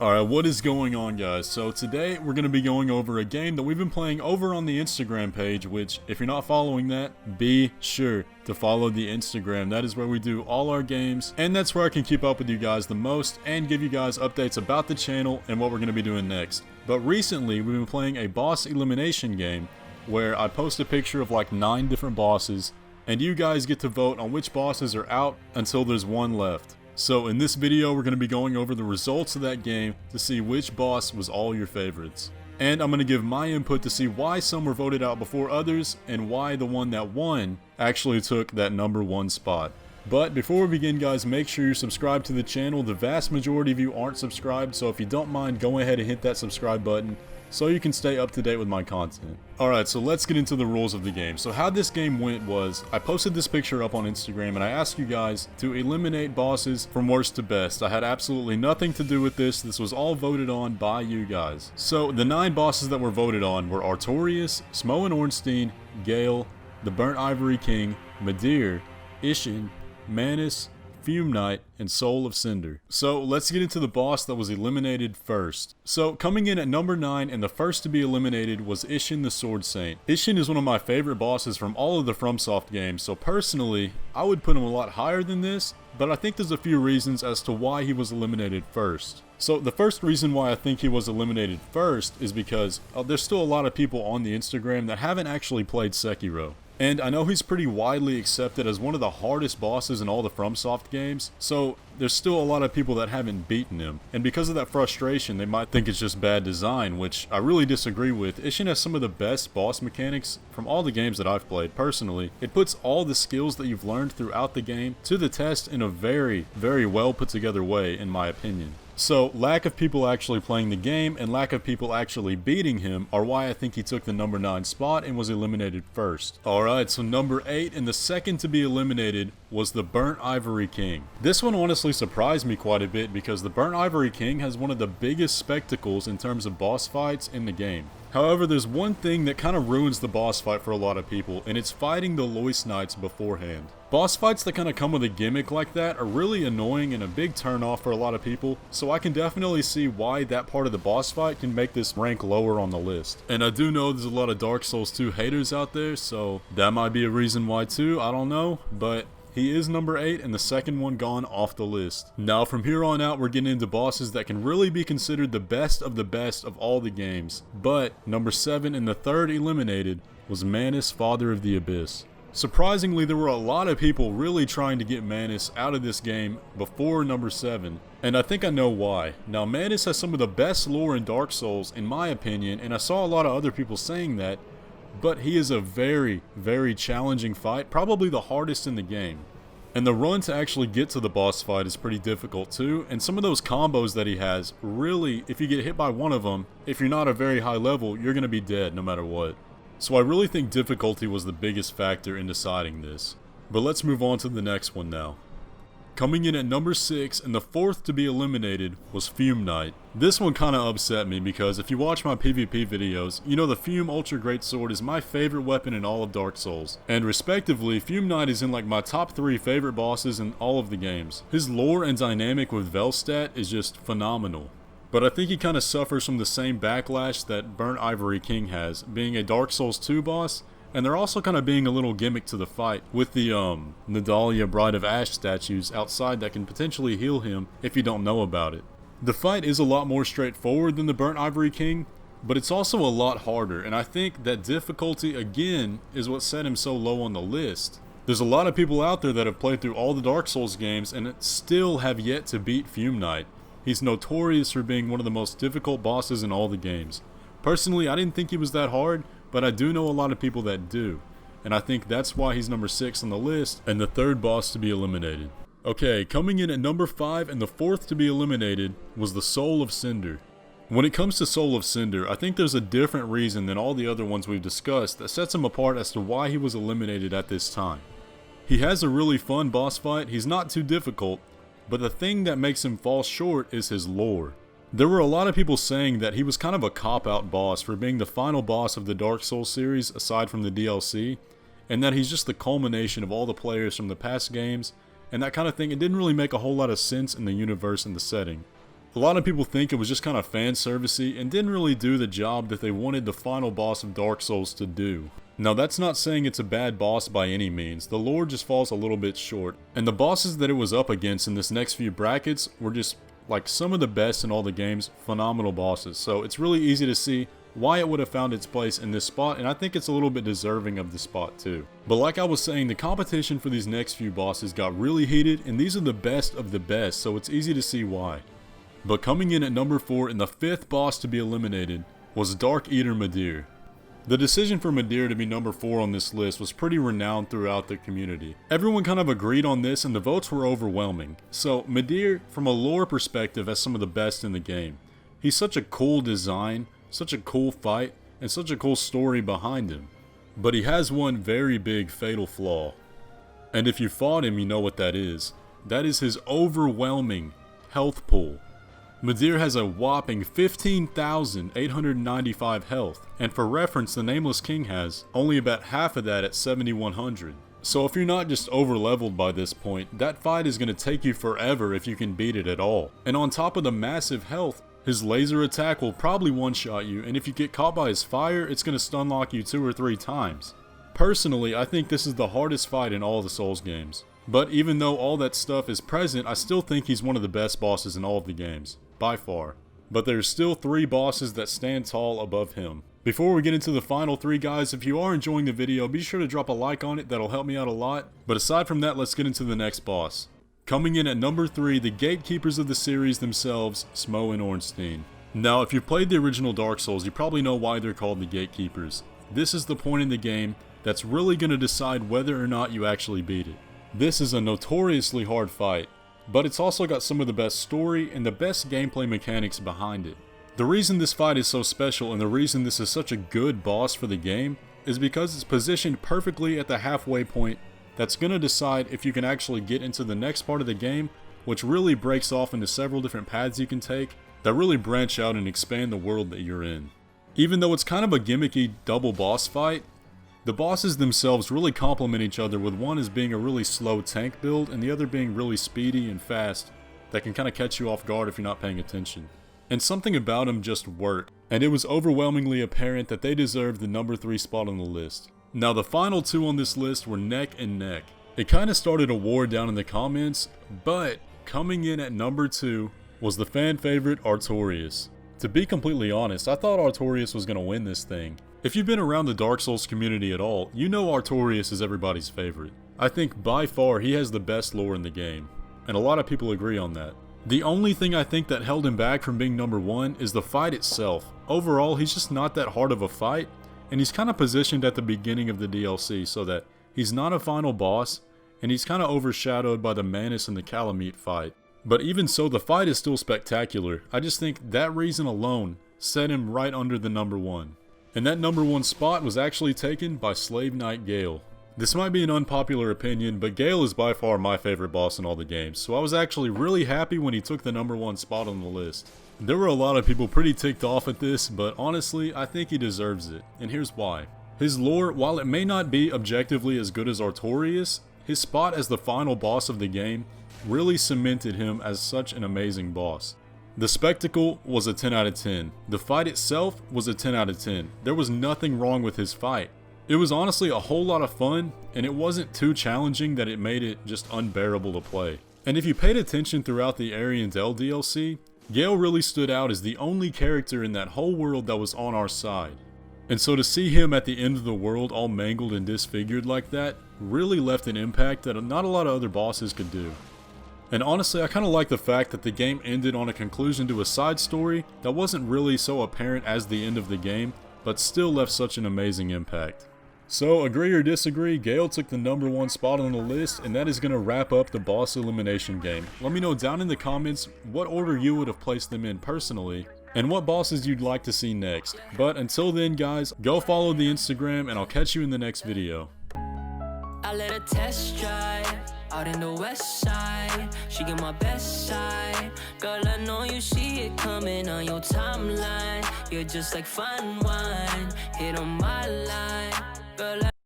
Alright, what is going on, guys? So today we're going to be going over a game that we've been playing over on the Instagram page, which if you're not following that, be sure to follow the Instagram. That is where we do all our games, and that's where I can keep up with you guys the most and give you guys updates about the channel and what we're going to be doing next. But recently we've been playing a boss elimination game where I post a picture of like 9 different bosses, and you guys get to vote on which bosses are out until there's one left. So in this video we're going to be going over the results of that game to see which boss was all your favorites. And I'm going to give my input to see why some were voted out before others and why the one that won actually took that number 1 spot. But before we begin, guys, make sure you're subscribed to the channel. The vast majority of you aren't subscribed, so if you don't mind, go ahead and hit that subscribe button so you can stay up to date with my content. Alright, so let's get into the rules of the game. So how this game went was, I posted this picture up on Instagram and I asked you guys to eliminate bosses from worst to best. I had absolutely nothing to do with this. This was all voted on by you guys. So the 9 bosses that were voted on were Artorias, Smough Ornstein, Gale, the Burnt Ivory King, Midir, Ishin, Manus, Fume Knight, and Soul of Cinder. So let's get into the boss that was eliminated first. So coming in at number 9 and the first to be eliminated was Ishin the Sword Saint. Ishin is one of my favorite bosses from all of the FromSoft games, so personally I would put him a lot higher than this, but I think there's a few reasons as to why he was eliminated first. So the first reason why I think he was eliminated first is because there's still a lot of people on the Instagram that haven't actually played Sekiro. And I know he's pretty widely accepted as one of the hardest bosses in all the FromSoft games, so there's still a lot of people that haven't beaten him. And because of that frustration, they might think it's just bad design, which I really disagree with. Ishin has some of the best boss mechanics from all the games that I've played personally. It puts all the skills that you've learned throughout the game to the test in a very, very well put together way, in my opinion. So, lack of people actually playing the game and lack of people actually beating him are why I think he took the number 9 spot and was eliminated first. Alright, so number 8 and the second to be eliminated was the Burnt Ivory King. This one honestly surprised me quite a bit because the Burnt Ivory King has one of the biggest spectacles in terms of boss fights in the game. However, there's one thing that kind of ruins the boss fight for a lot of people, and it's fighting the Lois Knights beforehand. Boss fights that kind of come with a gimmick like that are really annoying and a big turnoff for a lot of people, so I can definitely see why that part of the boss fight can make this rank lower on the list. And I do know there's a lot of Dark Souls 2 haters out there, so that might be a reason why too, I don't know, but he is number 8 and the second one gone off the list. Now from here on out we're getting into bosses that can really be considered the best of all the games. But number 7 and the third eliminated was Manus, Father of the Abyss. Surprisingly, there were a lot of people really trying to get Manus out of this game before number 7, and I think I know why. Now Manus has some of the best lore in Dark Souls in my opinion, and I saw a lot of other people saying that, but he is a very, very challenging fight, probably the hardest in the game. And the run to actually get to the boss fight is pretty difficult too, and some of those combos that he has, really, if you get hit by one of them, if you're not a very high level, you're going to be dead no matter what. So I really think difficulty was the biggest factor in deciding this. But let's move on to the next one now. Coming in at number 6 and the fourth to be eliminated was Fume Knight. This one kinda upset me because if you watch my PvP videos, you know the Fume Ultra Greatsword is my favorite weapon in all of Dark Souls. And respectively, Fume Knight is in like my top 3 favorite bosses in all of the games. His lore and dynamic with Velstadt is just phenomenal. But I think he kinda suffers from the same backlash that Burnt Ivory King has, being a Dark Souls 2 boss. And they're also kind of being a little gimmick to the fight with the Nadalia Bride of Ash statues outside that can potentially heal him if you don't know about it. The fight is a lot more straightforward than the Burnt Ivory King, but it's also a lot harder, and I think that difficulty again is what set him so low on the list. There's a lot of people out there that have played through all the Dark Souls games and still have yet to beat Fume Knight. He's notorious for being one of the most difficult bosses in all the games. Personally, I didn't think he was that hard, but I do know a lot of people that do, and I think that's why he's number 6 on the list and the third boss to be eliminated. Okay, coming in at number 5 and the fourth to be eliminated was the Soul of Cinder. When it comes to Soul of Cinder, I think there's a different reason than all the other ones we've discussed that sets him apart as to why he was eliminated at this time. He has a really fun boss fight, he's not too difficult, but the thing that makes him fall short is his lore. There were a lot of people saying that he was kind of a cop-out boss for being the final boss of the Dark Souls series aside from the DLC, and that he's just the culmination of all the players from the past games, and that kind of thing. It didn't really make a whole lot of sense in the universe and the setting. A lot of people think it was just kind of fan servicey and didn't really do the job that they wanted the final boss of Dark Souls to do. Now that's not saying it's a bad boss by any means, the lore just falls a little bit short, and the bosses that it was up against in this next few brackets were just like some of the best in all the games, phenomenal bosses, so it's really easy to see why it would have found its place in this spot, and I think it's a little bit deserving of the spot too. But like I was saying, the competition for these next few bosses got really heated, and these are the best of the best, so it's easy to see why. But coming in at number 4 and the 5th boss to be eliminated was Dark Eater Midir. The decision for Midir to be number 4 on this list was pretty renowned throughout the community. Everyone kind of agreed on this and the votes were overwhelming. So Midir, from a lore perspective, has some of the best in the game. He's such a cool design, such a cool fight, and such a cool story behind him. But he has one very big fatal flaw. And if you fought him, you know what that is. That is his overwhelming health pool. Midir has a whopping 15,895 health, and for reference, the Nameless King has only about half of that at 7,100. So if you're not just over-leveled by this point, that fight is going to take you forever if you can beat it at all. And on top of the massive health, his laser attack will probably one-shot you, and if you get caught by his fire, it's going to stun lock you 2 or 3 times. Personally, I think this is the hardest fight in all the Souls games. But even though all that stuff is present, I still think he's one of the best bosses in all of the games. By far. But there's still 3 bosses that stand tall above him. Before we get into the final 3 guys, if you are enjoying the video, be sure to drop a like on it, that'll help me out a lot. But aside from that, let's get into the next boss. Coming in at number 3, the gatekeepers of the series themselves, Smo and Ornstein. Now if you've played the original Dark Souls, you probably know why they're called the gatekeepers. This is the point in the game that's really going to decide whether or not you actually beat it. This is a notoriously hard fight, but it's also got some of the best story and the best gameplay mechanics behind it. The reason this fight is so special and the reason this is such a good boss for the game is because it's positioned perfectly at the halfway point that's going to decide if you can actually get into the next part of the game, which really breaks off into several different paths you can take that really branch out and expand the world that you're in. Even though it's kind of a gimmicky double boss fight, the bosses themselves really complement each other, with one as being a really slow tank build and the other being really speedy and fast that can kind of catch you off guard if you're not paying attention. And something about them just worked, and it was overwhelmingly apparent that they deserved the number 3 spot on the list. Now the final 2 on this list were neck and neck. It kind of started a war down in the comments, but coming in at number 2 was the fan favorite Artorias. To be completely honest, I thought Artorias was going to win this thing. If you've been around the Dark Souls community at all, you know Artorias is everybody's favorite. I think by far he has the best lore in the game, and a lot of people agree on that. The only thing I think that held him back from being number 1 is the fight itself. Overall, he's just not that hard of a fight, and he's kind of positioned at the beginning of the DLC so that he's not a final boss, and he's kind of overshadowed by the Manus and the Calamite fight. But even so, the fight is still spectacular. I just think that reason alone set him right under the number 1. And that number 1 spot was actually taken by Slave Knight Gale. This might be an unpopular opinion, but Gale is by far my favorite boss in all the games, so I was actually really happy when he took the number 1 spot on the list. There were a lot of people pretty ticked off at this, but honestly, I think he deserves it, and here's why. His lore, while it may not be objectively as good as Artorias, his spot as the final boss of the game really cemented him as such an amazing boss. The spectacle was a 10 out of 10. The fight itself was a 10 out of 10. There was nothing wrong with his fight. It was honestly a whole lot of fun, and it wasn't too challenging that it made it just unbearable to play. And if you paid attention throughout the Ariandel DLC, Gale really stood out as the only character in that whole world that was on our side. And so to see him at the end of the world all mangled and disfigured like that really left an impact that not a lot of other bosses could do. And honestly, I kind of like the fact that the game ended on a conclusion to a side story that wasn't really so apparent as the end of the game, but still left such an amazing impact. So, agree or disagree, Gale took the number 1 spot on the list, and that is going to wrap up the boss elimination game. Let me know down in the comments what order you would have placed them in personally, and what bosses you'd like to see next. But until then guys, go follow the Instagram, and I'll catch you in the next video. I let her test drive out in the west side. She get my best side. Girl, I know you see it coming on your timeline. You're just like fine wine, hit on my line. Girl,